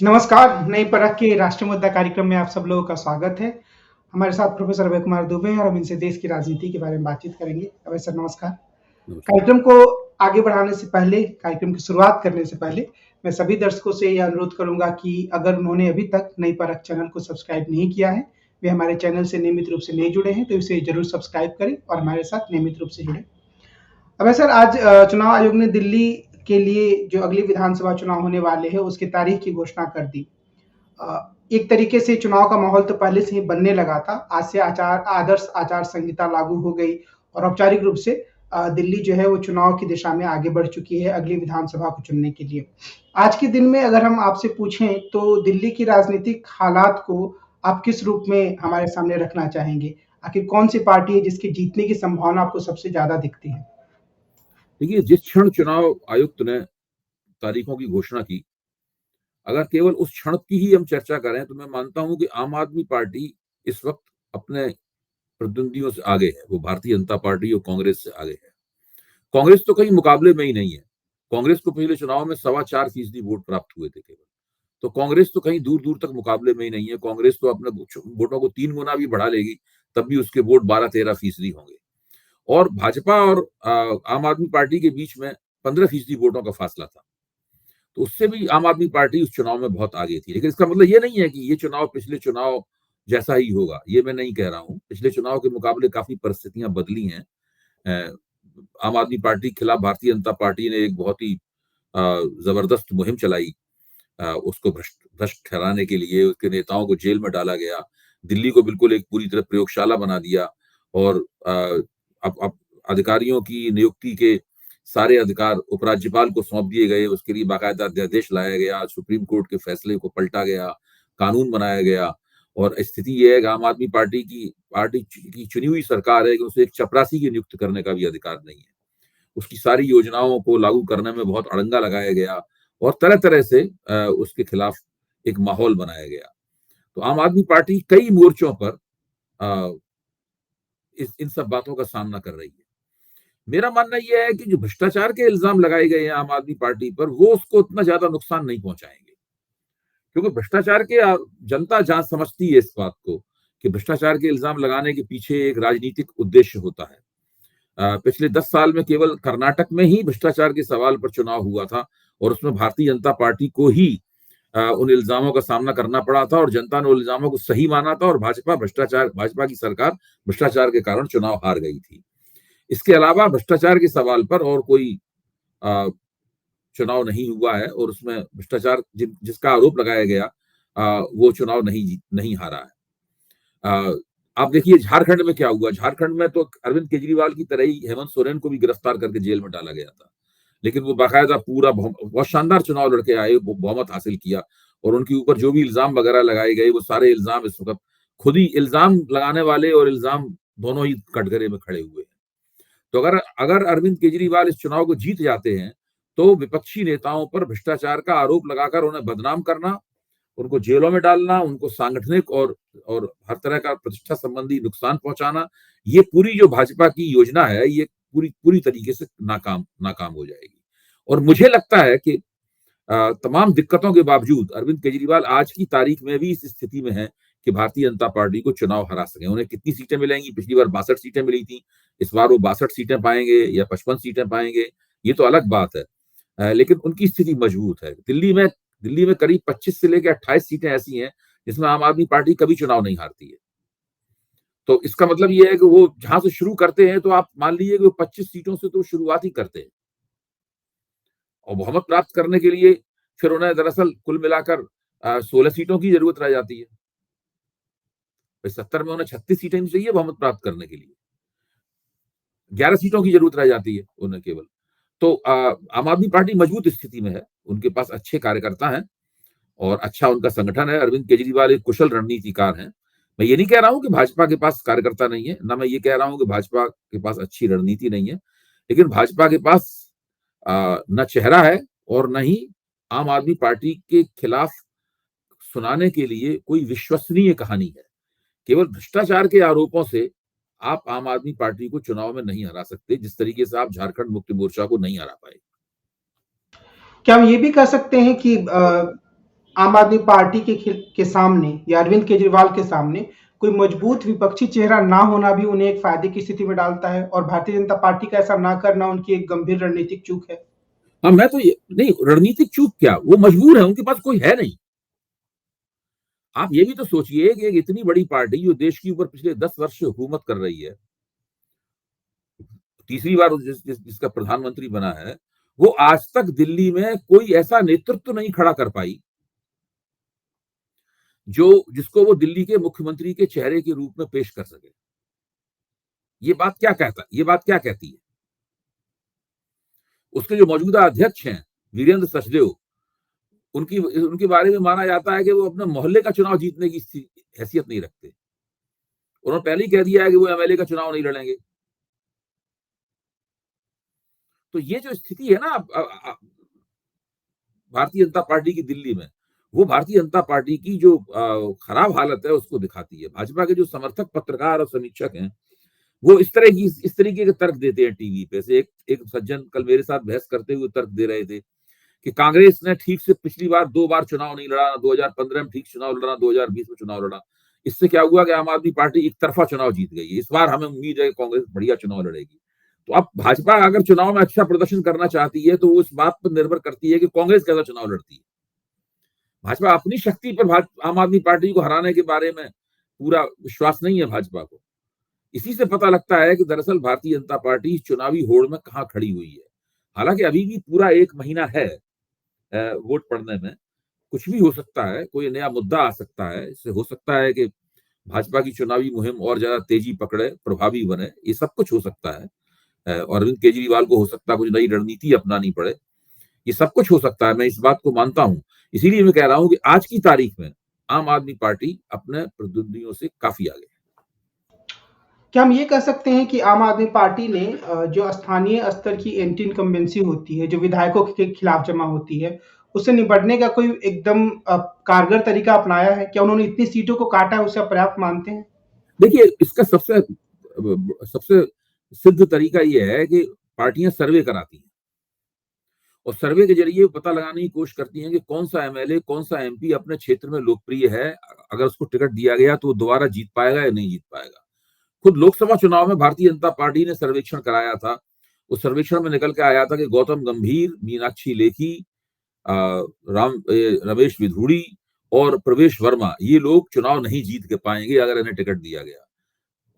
नमस्कार, नई परख के राष्ट्रीय मुद्दा कार्यक्रम में आप सब लोगों का स्वागत है। हमारे साथ प्रोफेसर अभय कुमार दुबे हैं और हम इनसे देश की राजनीति के बारे में बातचीत करेंगे। अभय सर नमस्कार। नमस्कार। कार्यक्रम को आगे बढ़ाने से पहले, कार्यक्रम की शुरुआत करने से पहले मैं सभी दर्शकों से यह अनुरोध करूंगा कि अगर उन्होंने अभी तक नई परख चैनल को सब्सक्राइब नहीं किया है, वे हमारे चैनल से नियमित रूप से नहीं जुड़े हैं, तो इसे जरूर सब्सक्राइब करें और हमारे साथ नियमित रूप से जुड़ें। अब सर आज चुनाव आयोग ने दिल्ली के लिए जो अगली विधानसभा चुनाव होने वाले हैं उसकी तारीख की घोषणा कर दी। एक तरीके से चुनाव का माहौल तो पहले से ही बनने लगा था। आज से आदर्श आचार संहिता लागू हो गई और औपचारिक रूप से दिल्ली जो है वो चुनाव की दिशा में आगे बढ़ चुकी है अगली विधानसभा को चुनने के लिए। आज के दिन में अगर हम आपसे पूछें तो दिल्ली की राजनीतिक हालात को आप किस रूप में हमारे सामने रखना चाहेंगे? आखिर कौन सी पार्टी है जिसकी जीतने की संभावना आपको सबसे ज्यादा दिखती है? देखिए, जिस क्षण चुनाव आयुक्त ने तारीखों की घोषणा की, अगर केवल उस क्षण की ही हम चर्चा करें तो मैं मानता हूं कि आम आदमी पार्टी इस वक्त अपने प्रतिद्वंदियों से आगे है। वो भारतीय जनता पार्टी और कांग्रेस से आगे है। कांग्रेस तो कहीं मुकाबले में ही नहीं है। कांग्रेस को पिछले चुनाव में 4.25% वोट प्राप्त हुए थे केवल। तो कांग्रेस तो कहीं दूर दूर तक मुकाबले में ही नहीं है। कांग्रेस तो अपने वोटों को 3 गुना भी बढ़ा लेगी, तब भी उसके वोट 12-13% होंगे। और भाजपा और आम आदमी पार्टी के बीच में 15% वोटों का फासला था। तो उससे भी आम आदमी पार्टी उस चुनाव में बहुत आगे थी। लेकिन इसका मतलब ये नहीं है कि ये चुनाव पिछले चुनाव जैसा ही होगा, ये मैं नहीं कह रहा हूं। पिछले चुनाव के मुकाबले काफी परिस्थितियां बदली हैं। आम आदमी पार्टी के खिलाफ भारतीय जनता पार्टी ने एक बहुत ही जबरदस्त मुहिम चलाई। उसको भ्रष्ट ठहराने के लिए उसके नेताओं को जेल में डाला गया। दिल्ली को बिल्कुल एक पूरी तरह प्रयोगशाला बना दिया और अब अधिकारियों की नियुक्ति के सारे अधिकार उपराज्यपाल को सौंप दिए गए। उसके लिए बाकायदा अध्यादेश लाया गया, सुप्रीम कोर्ट के फैसले को पलटा गया, कानून बनाया गया। और स्थिति यह है कि आम आदमी पार्टी की चुनी हुई सरकार है कि उसे एक चपरासी की नियुक्त करने का भी अधिकार नहीं है। उसकी सारी योजनाओं को लागू करने में बहुत अड़ंगा लगाया गया और तरह तरह से उसके खिलाफ एक माहौल बनाया गया। तो आम आदमी पार्टी कई मोर्चों पर इन सब बातों का सामना कर रही है। मेरा मानना यह है कि जो भ्रष्टाचार के इल्जाम लगाए गए हैं आम आदमी पार्टी पर, वो उसको उतना ज्यादा नुकसान नहीं पहुंचाएंगे। क्योंकि भ्रष्टाचार के जनता जांच समझती है इस बात को कि भ्रष्टाचार के इल्जाम लगाने के पीछे एक राजनीतिक उद्देश्य होता है। पिछले 10 साल में केवल कर्नाटक में ही भ्रष्टाचार के सवाल पर चुनाव हुआ था और उसमें भारतीय जनता पार्टी को ही उन इल्जामों का सामना करना पड़ा था और जनता ने उन इल्जामों को सही माना था और भाजपा की सरकार भ्रष्टाचार के कारण चुनाव हार गई थी। इसके अलावा भ्रष्टाचार के सवाल पर और कोई चुनाव नहीं हुआ है और उसमें भ्रष्टाचार जिसका आरोप लगाया गया वो चुनाव नहीं हारा है। आप देखिए झारखंड में क्या हुआ। झारखंड में तो अरविंद केजरीवाल की तरह ही हेमंत सोरेन को भी गिरफ्तार करके जेल में डाला गया था, लेकिन वो बाकायदा पूरा बहुत शानदार चुनाव लड़के आए, वो बहुमत हासिल किया और उनके ऊपर जो भी इल्जाम वगैरह लगाए गए वो सारे इल्जाम इस वक्त खुद ही इल्जाम लगाने वाले और इल्जाम दोनों ही कटघरे में खड़े हुए हैं। तो अगर अगर अरविंद केजरीवाल इस चुनाव को जीत जाते हैं तो विपक्षी नेताओं पर भ्रष्टाचार का आरोप लगाकर उन्हें बदनाम करना, उनको जेलों में डालना, उनको सांगठनिक और हर तरह का प्रतिष्ठा संबंधी नुकसान पहुंचाना, ये पूरी जो भाजपा की योजना है ये पूरी पूरी तरीके से नाकाम नाकाम हो जाएगी। और मुझे लगता है कि तमाम दिक्कतों के बावजूद अरविंद केजरीवाल आज की तारीख में भी इस स्थिति में है कि भारतीय जनता पार्टी को चुनाव हरा सके। उन्हें कितनी सीटें मिलेंगी? पिछली बार 62 सीटें मिली थी, इस बार वो 62 सीटें पाएंगे या 55 सीटें पाएंगे, ये तो अलग बात है। लेकिन उनकी स्थिति मजबूत है। दिल्ली में करीब 25 से लेकर 28 सीटें ऐसी हैं जिसमें आम आदमी पार्टी कभी चुनाव नहीं हारती है। तो इसका मतलब ये है कि वो जहां से शुरू करते हैं तो आप मान लीजिए कि वो 25 सीटों से तो शुरुआत ही करते हैं और बहुमत प्राप्त करने के लिए फिर उन्हें दरअसल कुल मिलाकर 16 सीटों की जरूरत रह जाती है। 70 में उन्हें 36 सीटें नहीं चाहिए बहुमत प्राप्त करने के लिए, 11 सीटों की जरूरत रह जाती है उन्हें केवल। तो आम आदमी पार्टी मजबूत स्थिति में है, उनके पास अच्छे कार्यकर्ता हैं और अच्छा उनका संगठन है। अरविंद केजरीवाल एक कुशल रणनीतिकार हैं। मैं ये नहीं कह रहा हूं कि भाजपा के पास कार्यकर्ता नहीं है, ना मैं ये कह रहा हूं कि भाजपा के पास अच्छी रणनीति नहीं है, लेकिन भाजपा के पास न चेहरा है और न ही आम आदमी पार्टी के खिलाफ सुनाने के लिए कोई विश्वसनीय कहानी है। केवल भ्रष्टाचार के आरोपों से आप आम आदमी पार्टी को चुनाव में नहीं हरा सकते, जिस तरीके से आप झारखंड मुक्ति मोर्चा को नहीं हरा पाए। क्या हम ये भी कह सकते हैं कि आम आदमी पार्टी के सामने या अरविंद केजरीवाल के सामने कोई मजबूत विपक्षी चेहरा ना होना भी उन्हें एक फायदे की स्थिति में डालता है और भारतीय जनता पार्टी का ऐसा ना करना उनकी एक गंभीर रणनीतिक चूक है। हाँ, मैं तो ये नहीं, रणनीतिक चूक क्या, वो मजबूर है, उनके पास कोई है नहीं। आप ये भी तो सोचिए कि एक इतनी बड़ी पार्टी जो देश के ऊपर पिछले 10 वर्ष से हुकूमत कर रही है, तीसरी बार जिसका प्रधानमंत्री बना है, वो आज तक दिल्ली में कोई ऐसा नेतृत्व नहीं खड़ा कर पाई जो जिसको वो दिल्ली के मुख्यमंत्री के चेहरे के रूप में पेश कर सके। ये बात क्या कहती है? उसके जो मौजूदा अध्यक्ष हैं वीरेंद्र सचदेव, उनकी उनके बारे में माना जाता है कि वो अपने मोहल्ले का चुनाव जीतने की हैसियत नहीं रखते। उन्होंने पहले ही कह दिया है कि वो एमएलए का चुनाव नहीं लड़ेंगे। तो ये जो स्थिति है ना भारतीय जनता पार्टी की दिल्ली में, वो भारतीय जनता पार्टी की जो खराब हालत है उसको दिखाती है। भाजपा के जो समर्थक पत्रकार और समीक्षक हैं, वो इस तरीके के तर्क देते हैं टीवी पे। से एक सज्जन कल मेरे साथ बहस करते हुए तर्क दे रहे थे कि कांग्रेस ने ठीक से पिछली बार 2 बार चुनाव नहीं लड़ा, 2015 में ठीक चुनाव लड़ा, 2020 में चुनाव लड़ा। इससे क्या हुआ कि आम आदमी पार्टी एक तरफा चुनाव जीत गई है। इस बार हमें उम्मीद है कि कांग्रेस बढ़िया चुनाव लड़ेगी। तो अब भाजपा अगर चुनाव में अच्छा प्रदर्शन करना चाहती है तो वो इस बात पर निर्भर करती है कि कांग्रेस कैसा चुनाव लड़ती है। भाजपा अपनी शक्ति पर आम आदमी पार्टी को हराने के बारे में पूरा विश्वास नहीं है भाजपा को। इसी से पता लगता है कि दरअसल भारतीय जनता पार्टी चुनावी होड़ में कहां खड़ी हुई है। हालांकि अभी भी पूरा 1 महीना है वोट पड़ने में, कुछ भी हो सकता है, कोई नया मुद्दा आ सकता है। इससे हो सकता है कि भाजपा की चुनावी मुहिम और ज्यादा तेजी पकड़े, प्रभावी बने, ये सब कुछ हो सकता है। और अरविंद केजरीवाल को हो सकता है कुछ नई रणनीति अपनानी पड़े, ये सब कुछ हो सकता है, मैं इस बात को मानता हूं। इसीलिए मैं कह रहा हूं कि आज की तारीख में आम आदमी पार्टी अपने प्रतिद्वंदियों से काफी आगे है। क्या हम ये कह सकते हैं कि आम आदमी पार्टी ने जो स्थानीय स्तर की एंटी इनकम्बेंसी होती है, जो विधायकों के खिलाफ जमा होती है, उससे निपटने का कोई एकदम कारगर तरीका अपनाया है? क्या उन्होंने इतनी सीटों को काटा है, उसे आप पर्याप्त मानते हैं? देखिए, इसका सबसे सिद्ध तरीका ये है कि पार्टियां सर्वे कराती हैं और सर्वे के जरिए पता लगाने की कोशिश करती हैं कि कौन सा एमएलए, कौन सा एमपी अपने क्षेत्र में लोकप्रिय है। अगर उसको टिकट दिया गया तो वो दोबारा जीत पाएगा या नहीं जीत पाएगा। खुद लोकसभा चुनाव में भारतीय जनता पार्टी ने सर्वेक्षण कराया था। उस सर्वेक्षण में निकल के आया था कि गौतम गंभीर, मीनाक्षी लेखी, रमेश विधूड़ी और प्रवेश वर्मा, ये लोग चुनाव नहीं जीत के पाएंगे अगर इन्हें टिकट दिया गया।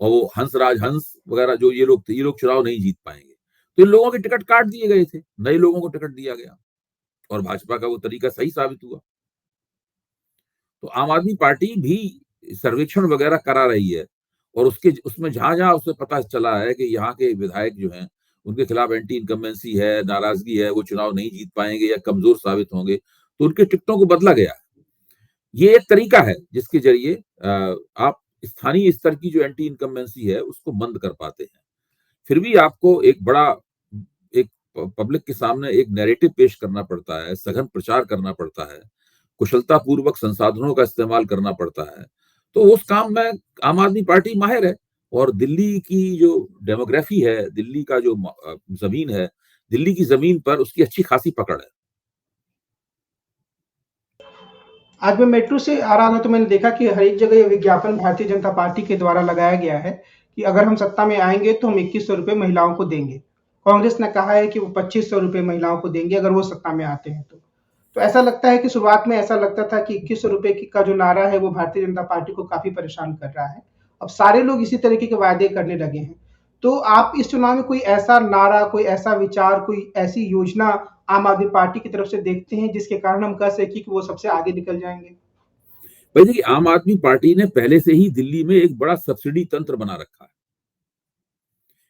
और वो हंसराज हंस वगैरह जो ये लोग थे, ये लोग चुनाव नहीं जीत पाएंगे। तो इन लोगों के टिकट काट दिए गए थे, नए लोगों को टिकट दिया गया और भाजपा का वो तरीका सही साबित हुआ। तो आम आदमी पार्टी भी सर्वेक्षण वगैरह करा रही है और उसमें जहां जहां उसे पता चला है कि यहाँ के विधायक जो हैं उनके खिलाफ एंटी इनकम्बेंसी है, नाराजगी है, वो चुनाव नहीं जीत पाएंगे या कमजोर साबित होंगे, तो उनके टिकटों को बदला गया। ये एक तरीका है जिसके जरिए आप स्थानीय स्तर की जो एंटी इनकम्बेंसी है उसको बंद कर पाते हैं। फिर भी आपको एक पब्लिक के सामने एक नैरेटिव पेश करना पड़ता है, सघन प्रचार करना पड़ता है, कुशलता पूर्वक संसाधनों का इस्तेमाल करना पड़ता है। तो उस काम में आम आदमी पार्टी माहिर है। और दिल्ली की जो डेमोग्राफी है, दिल्ली का जो जमीन है, दिल्ली की जमीन पर उसकी अच्छी खासी पकड़ है। आज मैं मेट्रो से आ रहा था तो मैंने देखा कि हर एक जगह ये विज्ञापन भारतीय जनता पार्टी के द्वारा लगाया गया है कि अगर हम सत्ता में आएंगे तो हम 2100 रुपए महिलाओं को देंगे। कांग्रेस ने कहा है कि वो 2500 रुपए महिलाओं को देंगे अगर वो सत्ता में आते हैं तो ऐसा लगता है कि शुरुआत में ऐसा लगता था कि 2100 रुपए का जो नारा है वो भारतीय जनता पार्टी को काफी परेशान कर रहा है। अब सारे लोग इसी तरीके के वायदे करने लगे हैं। तो आप इस चुनाव में कोई ऐसा नारा, कोई ऐसा विचार, कोई ऐसी योजना आम आदमी पार्टी की तरफ से देखते हैं जिसके कारण हम कह सकें कि वो सबसे आगे निकल जाएंगे? भाई देखिए, आम आदमी पार्टी ने पहले से ही दिल्ली में एक बड़ा सब्सिडी तंत्र बना रखा है।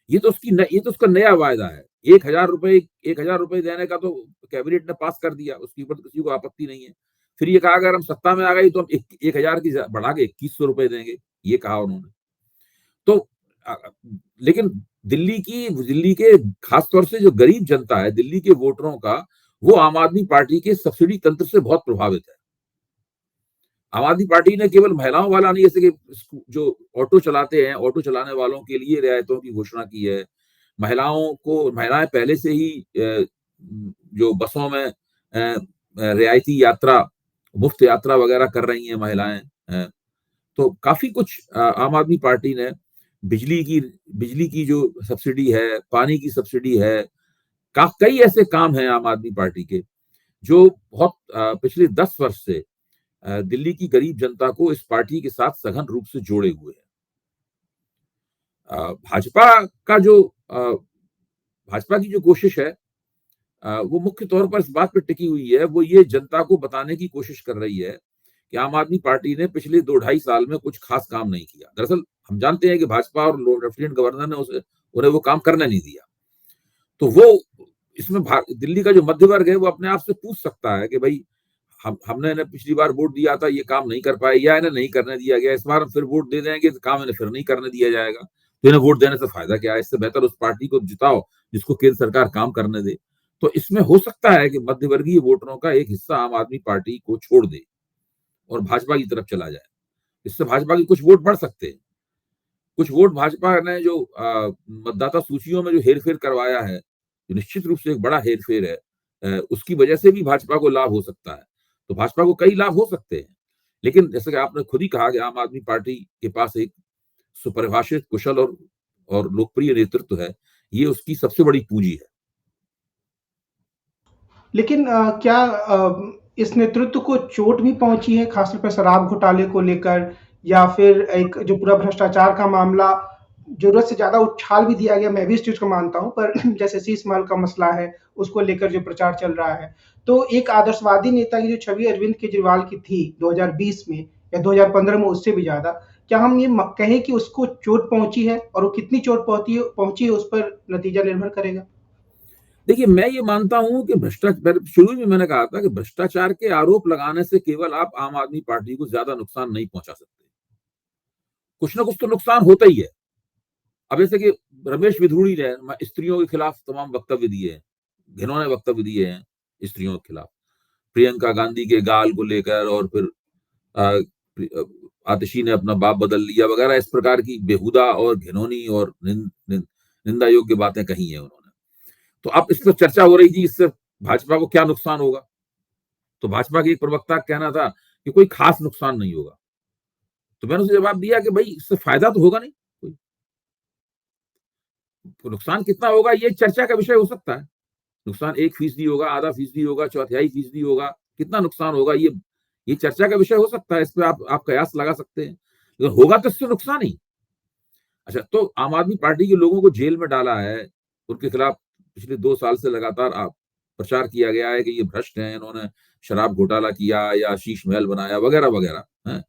ये तो उसका नया वायदा है। 1,000 रुपए देने का तो कैबिनेट ने पास कर दिया, उसके ऊपर किसी को आपत्ति नहीं है। फिर ये कहा अगर हम सत्ता में आ गए तो हम 1,000 की बढ़ा के 2100 रुपए देंगे, ये कहा उन्होंने। तो लेकिन दिल्ली के खासतौर से जो गरीब जनता है, दिल्ली के वोटरों का, वो आम आदमी पार्टी के सब्सिडी तंत्र से बहुत प्रभावित है। आम आदमी पार्टी ने केवल महिलाओं वाला नहीं, जैसे कि जो ऑटो चलाते हैं, ऑटो चलाने वालों के लिए रियायतों की घोषणा की है। महिलाएं पहले से ही जो बसों में रियायती यात्रा मुफ्त यात्रा वगैरह कर रही हैं महिलाएं। तो काफी कुछ आम आदमी पार्टी ने बिजली की जो सब्सिडी है, पानी की सब्सिडी है, कई ऐसे काम हैं आम आदमी पार्टी के जो बहुत पिछले 10 वर्ष से दिल्ली की गरीब जनता को इस पार्टी के साथ सघन रूप से जोड़े हुए हैं। भाजपा का जो भाजपा की जो कोशिश है वो मुख्य तौर पर इस बात पर टिकी हुई है, वो ये जनता को बताने की कोशिश कर रही है कि आम आदमी पार्टी ने पिछले 2-2.5 साल में कुछ खास काम नहीं किया। दरअसल हम जानते हैं कि भाजपा और लेफ्टिनेंट गवर्नर ने उन्हें वो काम करने नहीं दिया। तो वो इसमें दिल्ली का जो मध्य वर्ग है वो अपने आप से पूछ सकता है कि भाई हमने इन्हें पिछली बार वोट दिया था, ये काम नहीं कर पाए, या इन्हें नहीं करने दिया गया, इस बार हम फिर वोट दे देंगे तो काम इन्हें फिर नहीं करने दिया जाएगा, तो इन्हें वोट देने से फायदा क्या है? इससे बेहतर उस पार्टी को जिताओ जिसको केंद्र सरकार काम करने दे। तो इसमें हो सकता है कि मध्यवर्गीय वोटरों का एक हिस्सा आम आदमी पार्टी को छोड़ दे और भाजपा की तरफ चला जाए। इससे भाजपा के कुछ वोट बढ़ सकते हैं। कुछ वोट भाजपा ने जो मतदाता सूचियों में जो हेरफेर करवाया है, जो निश्चित रूप से एक बड़ा हेरफेर है, उसकी वजह से भी भाजपा को लाभ हो सकता है। तो भाजपा को कई लाभ हो सकते हैं, लेकिन जैसे कि आपने खुद ही कहा कि आम आदमी पार्टी के पास एक सुपरिभाषित, कुशल और लोकप्रिय नेतृत्व है। ये उसकी सबसे बड़ी पूंजी है। लेकिन क्या इस नेतृत्व को चोट भी पहुंची है, खासतौर पर शराब घोटाले को लेकर, या फिर एक जो पूरा भ्रष्टाचार का मामला जरूरत से ज्यादा उछाल भी दिया गया? मैं भी इस चीज को मानता हूं, पर जैसे शीश महल का मसला है, उसको लेकर जो प्रचार चल रहा है, तो एक आदर्शवादी नेता की जो छवि अरविंद केजरीवाल की थी 2020 में या 2015 में, उससे भी ज्यादा, क्या हम ये कहें कि उसको चोट पहुंची है? और वो कितनी चोट पहुंची है उस पर नतीजा निर्भर करेगा। देखिए, मैं ये मानता हूं कि भ्रष्टाचार, शुरू में मैंने कहा था कि भ्रष्टाचार के आरोप लगाने से केवल आप आम आदमी पार्टी को ज्यादा नुकसान नहीं पहुंचा सकते। कुछ ना कुछ तो नुकसान होता ही है। अब जैसे कि रमेश विधूड़ी ने स्त्रियों के खिलाफ तमाम वक्तव्य दिए हैं, घिनौने वक्तव्य दिए हैं स्त्रियों के खिलाफ, प्रियंका गांधी के गाल को लेकर, और फिर आतिशी ने अपना बाप बदल लिया वगैरह, इस प्रकार की बेहुदा और घिनौनी और निंदा योग्य बातें कही हैं उन्होंने। तो अब इस पर चर्चा हो रही थी इससे भाजपा को क्या नुकसान होगा। तो भाजपा के एक प्रवक्ता का कहना था कि कोई खास नुकसान नहीं होगा। तो मैंने उसे जवाब दिया कि भाई इससे फायदा तो होगा नहीं कोई। तो नुकसान कितना होगा ये चर्चा का विषय हो सकता है। नुकसान 1% होगा, आधा फीसदी होगा, 1/4% होगा, कितना नुकसान होगा ये चर्चा का विषय हो सकता है। इस पे आप कयास लगा सकते हैं, लेकिन होगा तो इससे नुकसान ही। अच्छा, तो आम आदमी पार्टी के लोगों को जेल में डाला है, उनके खिलाफ पिछले 2 साल से लगातार प्रचार किया गया है कि ये भ्रष्ट हैं, इन्होंने शराब घोटाला किया या शीश महल बनाया वगैरह वगैरह है।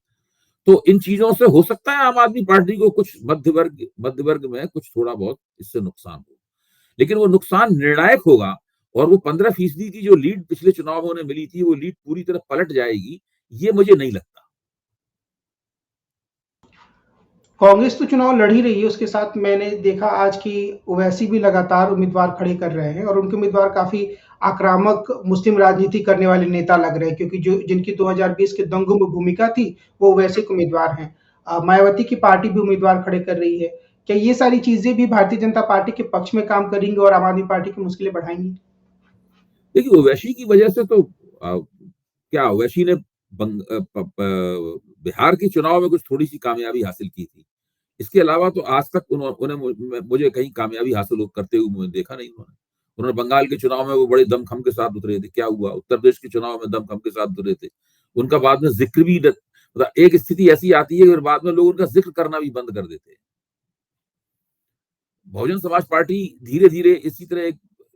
तो इन चीजों से हो सकता है आम आदमी पार्टी को कुछ मध्य वर्ग में कुछ थोड़ा बहुत इससे नुकसान हो, लेकिन वो नुकसान निर्णायक होगा, और वो 15% की जो लीड पिछले चुनाव में उन्हें मिली थी, वो लीड पूरी तरह पलट जाएगी, ये मुझे नहीं लगता। कांग्रेस तो चुनाव लड़ ही रही है, उसके साथ मैंने देखा आज की ओवैसी भी लगातार उम्मीदवार खड़े कर रहे हैं, और उनके उम्मीदवार काफी आक्रामक मुस्लिम राजनीति करने वाले नेता लग रहे हैं, क्योंकि जो जिनकी 2020 के दंगों में भूमिका थी, वो ओवैसी के उम्मीदवार हैं। मायावती की पार्टी भी उम्मीदवार खड़े कर रही है। क्या ये सारी चीजें भी भारतीय जनता पार्टी के पक्ष में काम करेंगी और आम आदमी पार्टी की मुश्किलें बढ़ाएंगी? देखिए, ओवैसी की वजह से तो क्या ओवैसी ने बिहार के चुनाव में कुछ थोड़ी सी कामयाबी हासिल की थी। इसके अलावा तो आज तक उन्हें मुझे कहीं कामयाबी हासिल करते हुए मुझे देखा नहीं। उन्होंने बंगाल के चुनाव में वो बड़े दमखम के साथ उतरे थे, क्या हुआ? उत्तर प्रदेश के चुनाव में दमखम के साथ उतरे थे। उनका बाद में जिक्र भी, मतलब एक स्थिति ऐसी आती है कि बाद में लोग उनका जिक्र करना भी बंद कर देते हैं। बहुजन समाज पार्टी धीरे धीरे इसी तरह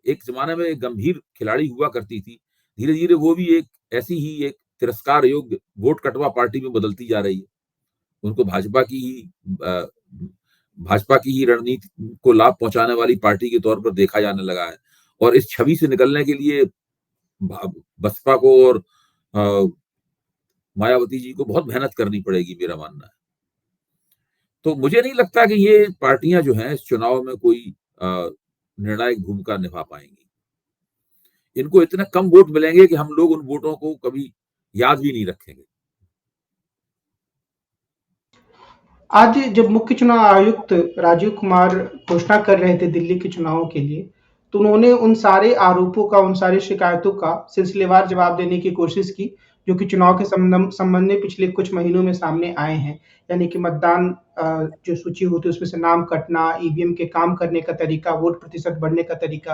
एक जमाने में एक गंभीर खिलाड़ी हुआ करती थी, धीरे धीरे वो भी एक ऐसी ही एक तिरस्कार योग्य वोट कटवा पार्टी में बदलती जा रही है। उनको भाजपा की ही रणनीति को लाभ पहुंचाने वाली पार्टी के तौर पर देखा जाने लगा है, और इस छवि से निकलने के लिए बसपा को और मायावती जी को बहुत मेहनत करनी पड़ेगी, मेरा मानना है। तो मुझे नहीं लगता कि ये पार्टियां जो हैं इस चुनाव में कोई निर्णायक भूमिका निभा पाएंगी। इनको इतने कम वोट मिलेंगे कि हम लोग उन वोटों को कभी याद भी नहीं रखेंगे। आज जब मुख्य चुनाव आयुक्त राजीव कुमार घोषणा कर रहे थे दिल्ली के चुनावों के लिए, तो उन्होंने उन सारे आरोपों का, उन सारी शिकायतों का सिलसिलेवार जवाब देने की कोशिश की, जो कि चुनाव के संबंध में पिछले कुछ महीनों में सामने आए हैं। यानी कि मतदान जो सूची होती है उसमें से नाम कटना, ईवीएम के काम करने का तरीका, वोट प्रतिशत बढ़ने का तरीका।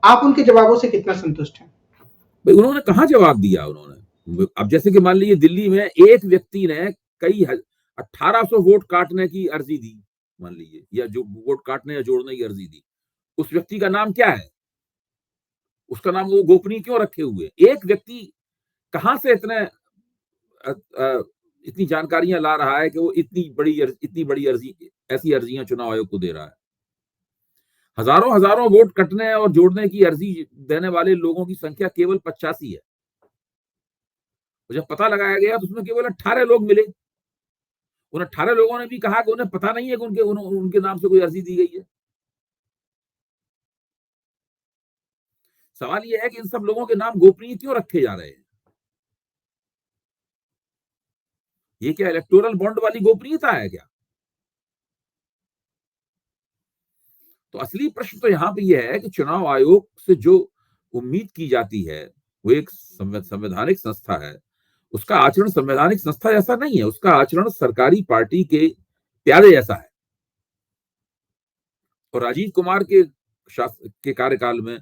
आप उनके जवाबों से कितना संतुष्ट हैं? भाई उन्होंने कहाँ जवाब दिया उन्होंने? अब जैसे कि मान लीजिए दिल्ली में एक व्यक्ति ने 1800 वोट काटने की अर्जी दी, मान लीजिए, या जो वोट काटने या जोड़ने की अर्जी दी, उस व्यक्ति का नाम क्या है? उसका नाम वो गोपनीय क्यों रखे हुए? एक व्यक्ति कहां से इतनी जानकारियां ला रहा है कि वो इतनी बड़ी अर्जी, ऐसी अर्जियां चुनाव आयोग को दे रहा है? हजारों हजारों वोट कटने और जोड़ने की अर्जी देने वाले लोगों की संख्या केवल 85 है। तो जब पता लगाया गया तो उसमें केवल 18 लोग मिले। उन 18 लोगों ने भी कहा कि उन्हें पता नहीं है कि उनके नाम से कोई अर्जी दी गई है। सवाल यह है कि इन सब लोगों के नाम गोपनीय क्यों रखे जा रहे हैं? ये क्या इलेक्टोरल बॉन्ड वाली गोपनीयता है क्या? तो असली प्रश्न तो यहां पे यह है कि चुनाव आयोग से जो उम्मीद की जाती है, वो एक संवैधानिक संस्था है, उसका आचरण संवैधानिक संस्था जैसा नहीं है, उसका आचरण सरकारी पार्टी के प्यादे जैसा है। और राजीव कुमार के कार्यकाल में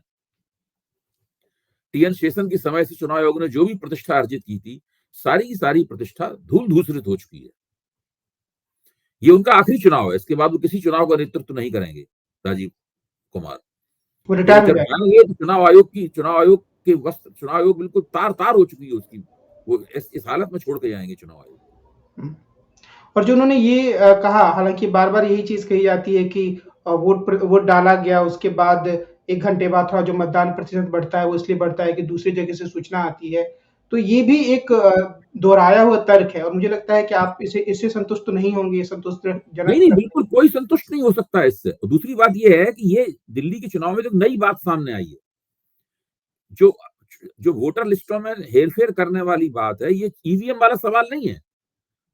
टीएन शेषन के समय से चुनाव आयोग ने जो भी प्रतिष्ठा अर्जित की थी, सारी की सारी प्रतिष्ठा धूल धूसरित हो चुकी है। ये उनका आखिरी चुनाव है, इसके बाद वो किसी चुनाव का नेतृत्व नहीं करेंगे राजीव कुमार। वो रिटायर जब जाएंगे तो चुनाव आयोग बिल्कुल तार तार हो चुकी है उसकी, वो इस हालत में छोड़ के जाएंगे चुनाव आयोग। और जो उन्होंने ये कहा, हालांकि बार बार यही चीज कही जाती है कि वोट डाला गया, उसके बाद 1 घंटे बाद थोड़ा जो मतदान प्रतिशत बढ़ता है वो इसलिए बढ़ता है कि दूसरी जगह से सूचना आती है। तो ये भी एक दोहराया हुआ तर्क है और मुझे लगता है कि आप इससे संतुष्ट तो नहीं होंगे, संतुष्टजनक। नहीं, बिल्कुल कोई संतुष्ट नहीं हो सकता है इससे। और दूसरी बात ये है कि ये दिल्ली के चुनाव में जो नई बात सामने आई है, जो वोटर लिस्टों में हेरफेर करने वाली बात है, ये ईवीएम वाला सवाल नहीं है।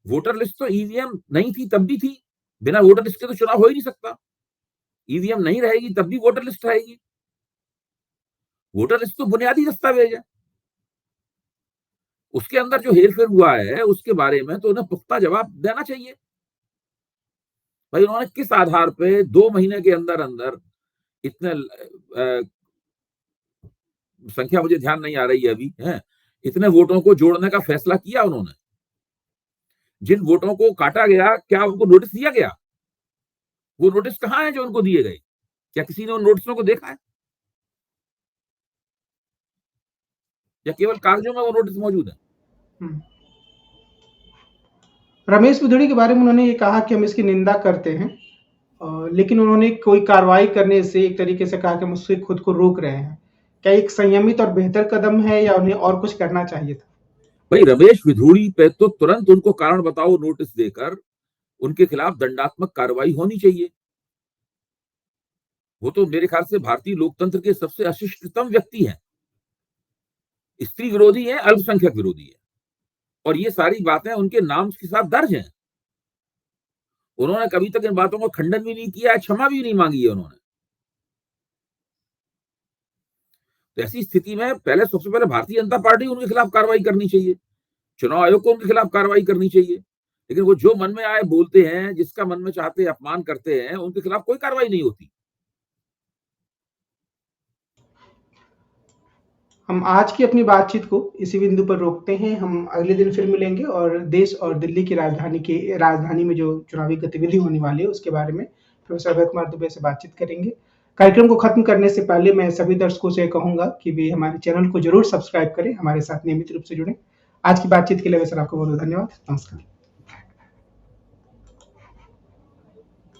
वोटर लिस्ट तो ईवीएम नहीं थी तब भी थी, बिना वोटर लिस्ट के तो चुनाव हो ही नहीं सकता। ईवीएम नहीं रहेगी तब भी वोटर लिस्ट रहेगी। वोटर लिस्ट तो बुनियादी दस्तावेज है, उसके अंदर जो हेरफेर हुआ है उसके बारे में तो उन्हें पुख्ता जवाब देना चाहिए। भाई उन्होंने किस आधार पे 2 महीने के अंदर अंदर इतने संख्या मुझे ध्यान नहीं आ रही है अभी, है इतने वोटों को जोड़ने का फैसला किया उन्होंने? जिन वोटों को काटा गया, क्या उनको नोटिस दिया गया? वो नोटिस कहां है जो उनको दिए गए? क्या किसी ने उन नोटिसों को देखा है, या केवल कागजों में वो नोटिस मौजूद है? रमेश बिधूड़ी के बारे में उन्होंने ये कहा कि हम इसकी निंदा करते हैं, लेकिन उन्होंने कोई कार्रवाई करने से एक तरीके से कहा कि हम उससे खुद को रोक रहे हैं। क्या एक संयमित और बेहतर कदम है या उन्हें और कुछ करना चाहिए था? भाई रमेश बिधूड़ी पे तो तुरंत उनको कारण बताओ नोटिस देकर उनके खिलाफ दंडात्मक कार्रवाई होनी चाहिए। वो तो मेरे ख्याल से भारतीय लोकतंत्र के सबसे अशिष्टतम व्यक्ति हैं, स्त्री विरोधी है, अल्पसंख्यक विरोधी है, और ये सारी बातें उनके नाम के साथ दर्ज हैं। उन्होंने कभी तक इन बातों का खंडन भी नहीं किया, क्षमा भी नहीं मांगी है उन्होंने। तो ऐसी स्थिति में सबसे पहले भारतीय जनता पार्टी उनके खिलाफ कार्रवाई करनी चाहिए, चुनाव आयोग को उनके खिलाफ कार्रवाई करनी चाहिए। लेकिन वो जो मन में आए बोलते हैं, जिसका मन में चाहते अपमान करते हैं, उनके खिलाफ कोई कार्रवाई नहीं होती। हम आज की अपनी बातचीत को इसी बिंदु पर रोकते हैं। हम अगले दिन फिर मिलेंगे और देश और दिल्ली की राजधानी में जो चुनावी गतिविधि होने वाली है उसके बारे में प्रोफेसर अभय कुमार दुबे से बातचीत करेंगे। कार्यक्रम को खत्म करने से पहले मैं सभी दर्शकों से कहूंगा कि वे हमारे चैनल को जरूर सब्सक्राइब करें, हमारे साथ नियमित रूप से जुड़ें। आज की बातचीत के लिए वैसे आपको बहुत धन्यवाद। नमस्कार।